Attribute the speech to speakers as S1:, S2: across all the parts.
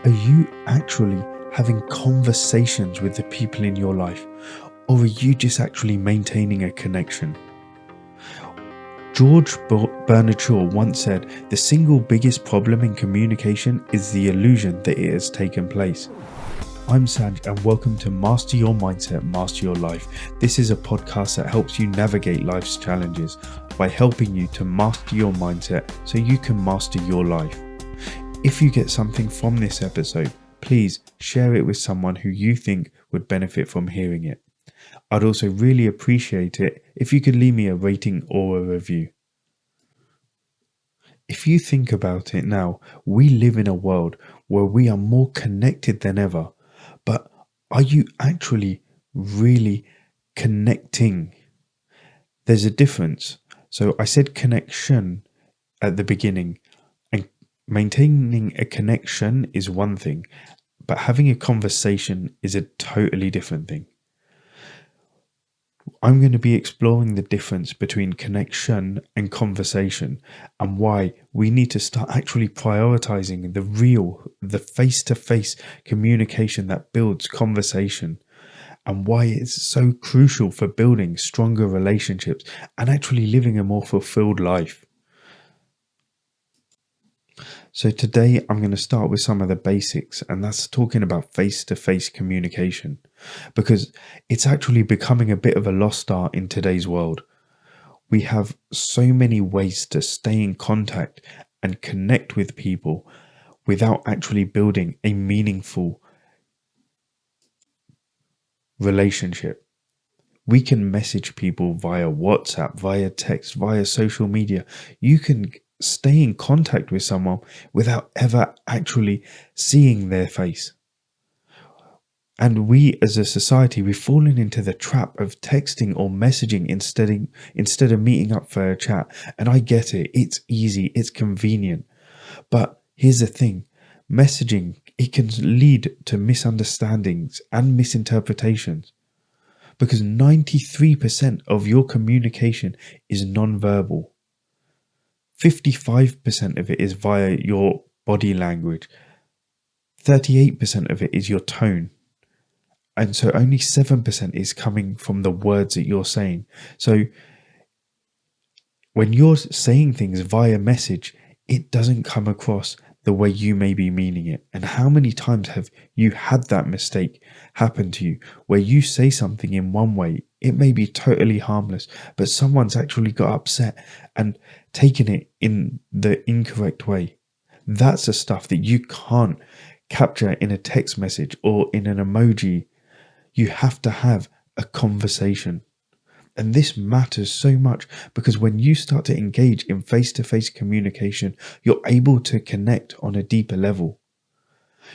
S1: Are you actually having conversations with the people in your life, or are you just actually maintaining a connection? George Bernard Shaw once said, "The single biggest problem in communication is the illusion that it has taken place." I'm Sanj, and welcome to Master Your Mindset, Master Your Life. This is a podcast that helps you navigate life's challenges by helping you to master your mindset so you can master your life. If you get something from this episode, please share it with someone who you think would benefit from hearing it. I'd also really appreciate it if you could leave me a rating or a review. If you think about it now, we live in a world where we are more connected than ever, but are you actually really connecting? There's a difference. So I said connection at the beginning, and maintaining a connection is one thing, but having a conversation is a totally different thing. I'm going to be exploring the difference between connection and conversation, and why we need to start actually prioritizing the face-to-face communication that builds conversation, and why it's so crucial for building stronger relationships and actually living a more fulfilled life. So today I'm going to start with some of the basics, and that's talking about face-to-face communication, because it's actually becoming a bit of a lost art in today's world. We have so many ways to stay in contact and connect with people without actually building a meaningful relationship. We can message people via WhatsApp, via text, via social media. You can stay in contact with someone without ever actually seeing their face. And we as a society, we've fallen into the trap of texting or messaging instead of meeting up for a chat. And I get it. It's easy. It's convenient. But here's the thing. Messaging, it can lead to misunderstandings and misinterpretations, because 93% of your communication is non-verbal. 55% of it is via your body language. 38% of it is your tone. And so only 7% is coming from the words that you're saying. So when you're saying things via message, it doesn't come across the way you may be meaning it. And how many times have you had that mistake happen to you, where you say something in one way, it may be totally harmless, but someone's actually got upset and taken it in the incorrect way? That's the stuff that you can't capture in a text message or in an emoji. You have to have a conversation. And this matters so much, because when you start to engage in face-to-face communication, you're able to connect on a deeper level.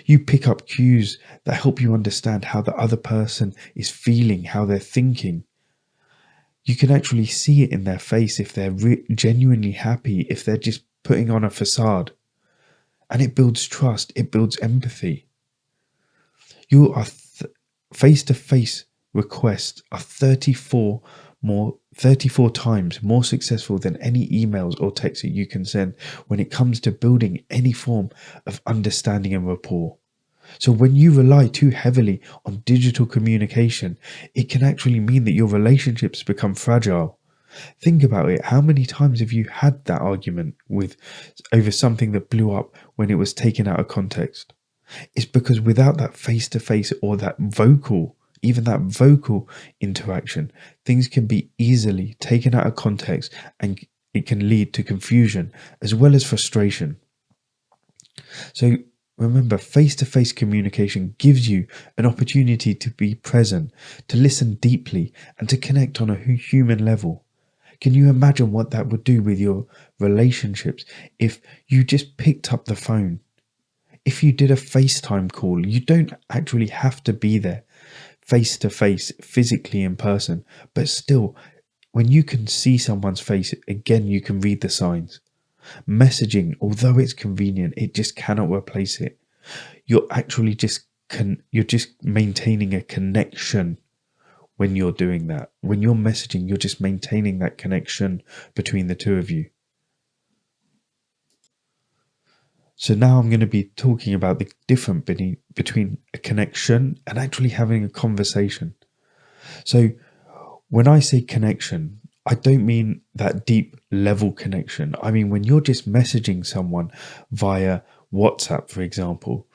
S1: You pick up cues that help you understand how the other person is feeling, how they're thinking. You can actually see it in their face if they're genuinely happy, if they're just putting on a facade. And it builds trust, it builds empathy. You are face-to-face requests are 34 times more successful than any emails or texts that you can send when it comes to building any form of understanding and rapport. So when you rely too heavily on digital communication, it can actually mean that your relationships become fragile. Think about it. How many times have you had that argument over something that blew up when it was taken out of context? It's because without that face-to-face or even that vocal interaction, things can be easily taken out of context, and it can lead to confusion as well as frustration. So remember, face-to-face communication gives you an opportunity to be present, to listen deeply, and to connect on a human level. Can you imagine what that would do with your relationships if you just picked up the phone? If you did a FaceTime call, you don't actually have to be there face to face, physically in person, but still, when you can see someone's face, again, you can read the signs. Messaging, although it's convenient, it just cannot replace it. You're actually you're just maintaining a connection when you're doing that. When you're messaging, you're just maintaining that connection between the two of you. So now I'm going to be talking about the difference between a connection and actually having a conversation. So when I say connection, I don't mean that deep level connection. I mean, when you're just messaging someone via WhatsApp, for example,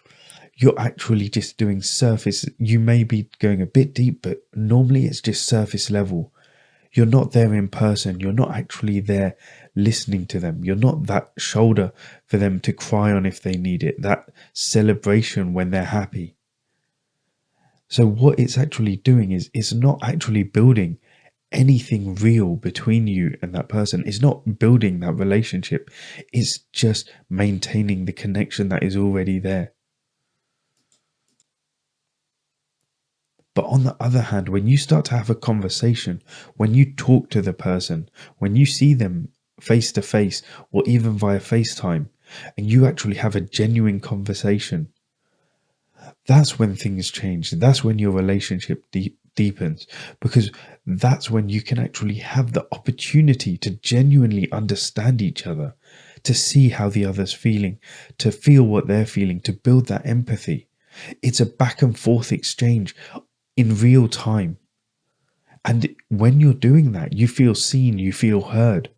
S1: you're actually just doing surface. You may be going a bit deep, but normally it's just surface level. You're not there in person. You're not actually there listening to them. You're not that shoulder for them to cry on if they need it, that celebration when they're happy. So what it's actually doing is it's not actually building anything real between you and that person. It's not building that relationship. It's just maintaining the connection that is already there. But on the other hand, when you start to have a conversation, when you talk to the person, when you see them face to face or even via FaceTime, and you actually have a genuine conversation, that's when things change. That's when your relationship deepens, because that's when you can actually have the opportunity to genuinely understand each other, to see how the other's feeling, to feel what they're feeling, to build that empathy. It's a back and forth exchange in real time. And when you're doing that, you feel seen, you feel heard.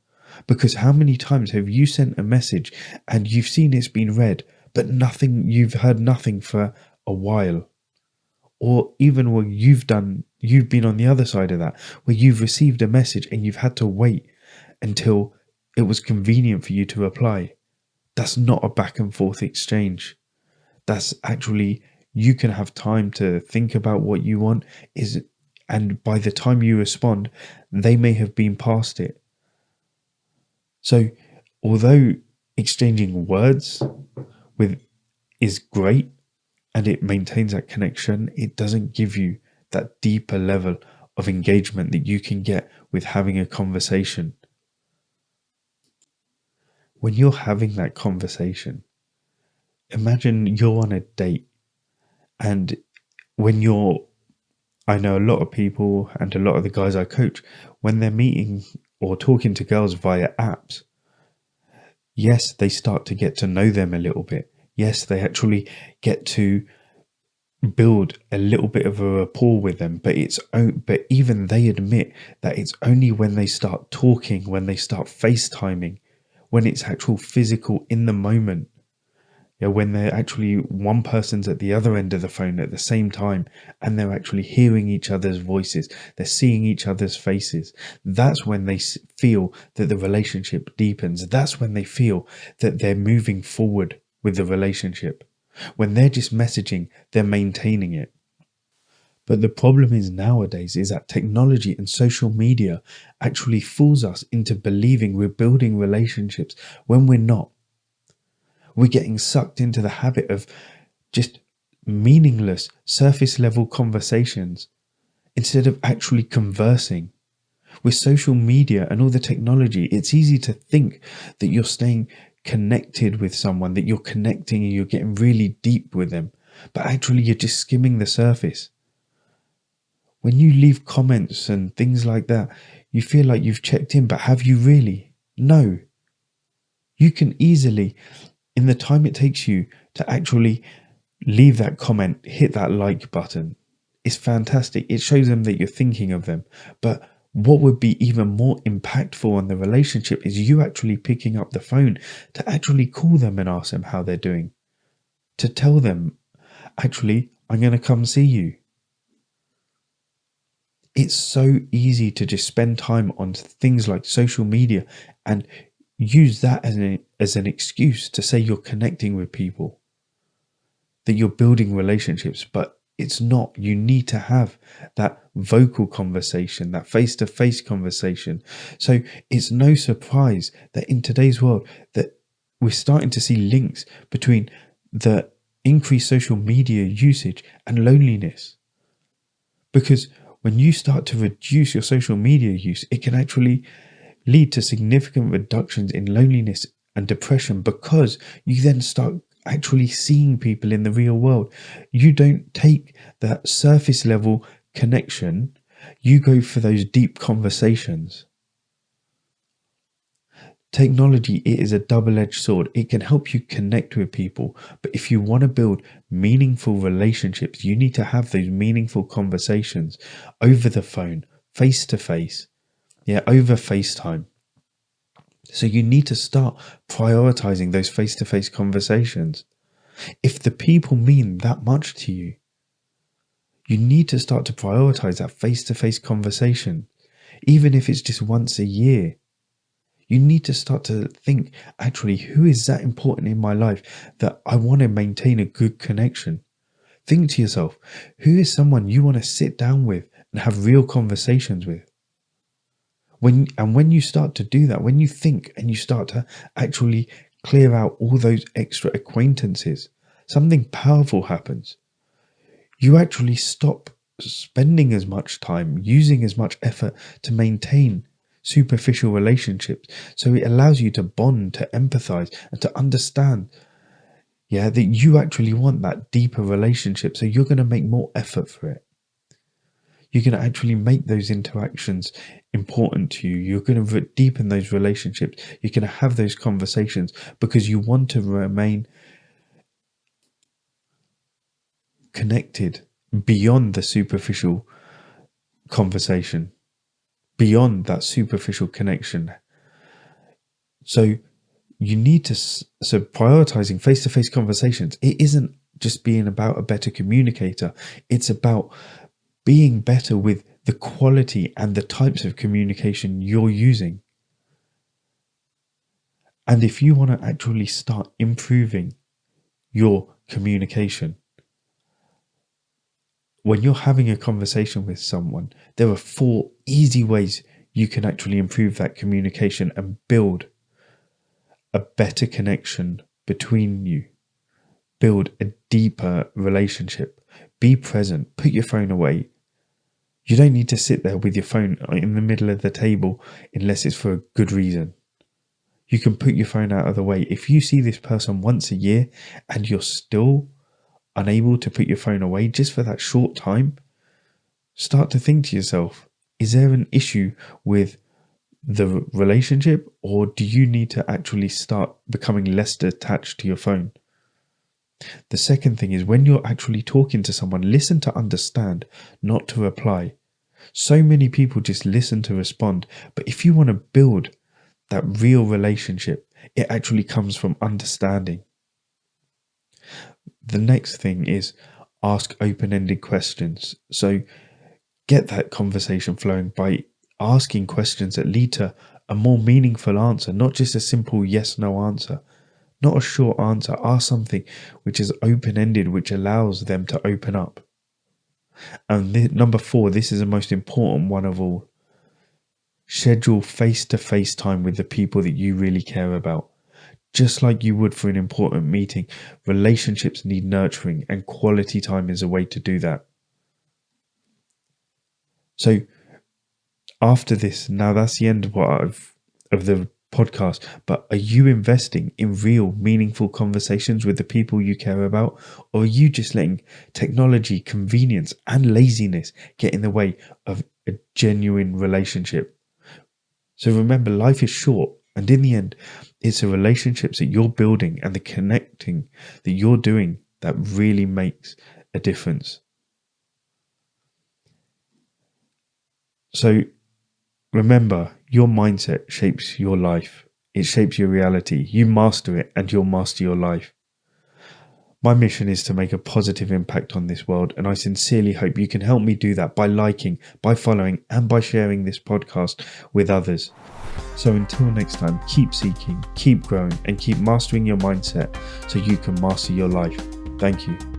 S1: Because how many times have you sent a message and you've seen it's been read, but nothing, you've heard nothing for a while? Or even when you've been on the other side of that, where you've received a message and you've had to wait until it was convenient for you to reply. That's not a back and forth exchange. That's actually, you can have time to think about what you want is, and by the time you respond, they may have been past it. So although exchanging words with is great and it maintains that connection, it doesn't give you that deeper level of engagement that you can get with having a conversation. When you're having that conversation, imagine you're on a date, and when you're, I know a lot of people and a lot of the guys I coach, when they're meeting or talking to girls via apps, yes, they start to get to know them a little bit. Yes, they actually get to build a little bit of a rapport with them, but even they admit that it's only when they start talking, when they start FaceTiming, when it's actual physical in the moment, when they're actually, one person's at the other end of the phone at the same time and they're actually hearing each other's voices, they're seeing each other's faces. That's when they feel that the relationship deepens. That's when they feel that they're moving forward with the relationship. When they're just messaging, they're maintaining it. But the problem is nowadays is that technology and social media actually fools us into believing we're building relationships when we're not. We're getting sucked into the habit of just meaningless surface level conversations instead of actually conversing. With social media and all the technology, it's easy to think that you're staying connected with someone, that you're connecting and you're getting really deep with them, but actually you're just skimming the surface. When you leave comments and things like that, you feel like you've checked in, but have you really? No. You can easily, in the time it takes you to actually leave that comment, hit that like button, it's fantastic. It shows them that you're thinking of them. But what would be even more impactful on the relationship is you actually picking up the phone to actually call them and ask them how they're doing. To tell them, actually, I'm going to come see you. It's so easy to just spend time on things like social media and use that as an excuse to say you're connecting with people, that you're building relationships, but it's not. You need to have that vocal conversation, that face-to-face conversation. So it's no surprise that in today's world that we're starting to see links between the increased social media usage and loneliness. Because when you start to reduce your social media use, it can actually lead to significant reductions in loneliness and depression, because you then start actually seeing people in the real world. You don't take that surface level connection, you go for those deep conversations. Technology, it is a double-edged sword. It can help you connect with people, but if you want to build meaningful relationships, you need to have those meaningful conversations over the phone, face to face, over FaceTime. So you need to start prioritizing those face-to-face conversations. If the people mean that much to you, you need to start to prioritize that face-to-face conversation, even if it's just once a year. You need to start to think, actually, who is that important in my life that I want to maintain a good connection? Think to yourself, who is someone you want to sit down with and have real conversations with? When you start to do that, when you think and you start to actually clear out all those extra acquaintances, something powerful happens. You actually stop spending as much time, using as much effort to maintain superficial relationships. So it allows you to bond, to empathize, and to understand, that you actually want that deeper relationship. So you're going to make more effort for it. You're going to actually make those interactions important to you. You're going to deepen those relationships. You're going to have those conversations because you want to remain connected beyond the superficial conversation, beyond that superficial connection. So you need to, so prioritizing face-to-face conversations, it isn't just being about a better communicator. It's about being better with the quality and the types of communication you're using. And if you want to actually start improving your communication, when you're having a conversation with someone, there are 4 easy ways you can actually improve that communication and build a better connection between you. Build a deeper relationship. Be present. Put your phone away. You don't need to sit there with your phone in the middle of the table unless it's for a good reason. You can put your phone out of the way. If you see this person once a year and you're still unable to put your phone away just for that short time, start to think to yourself, is there an issue with the relationship, or do you need to actually start becoming less attached to your phone? The second thing is, when you're actually talking to someone, listen to understand, not to reply. So many people just listen to respond, but if you want to build that real relationship, it actually comes from understanding. The next thing is ask open-ended questions. So get that conversation flowing by asking questions that lead to a more meaningful answer, not just a simple yes/no answer, not a short answer. Ask something which is open-ended, which allows them to open up. And number 4, this is the most important one of all. Schedule face-to-face time with the people that you really care about. Just like you would for an important meeting, relationships need nurturing, and quality time is a way to do that. So after this, now that's the end of the podcast, but are you investing in real, meaningful conversations with the people you care about? Or are you just letting technology, convenience, and laziness get in the way of a genuine relationship? So remember, life is short, and in the end, it's the relationships that you're building and the connecting that you're doing that really makes a difference. So remember, your mindset shapes your life. It shapes your reality. You master it and you'll master your life. My mission is to make a positive impact on this world, and I sincerely hope you can help me do that by liking, by following, and by sharing this podcast with others. So until next time, keep seeking, keep growing, and keep mastering your mindset so you can master your life. Thank you.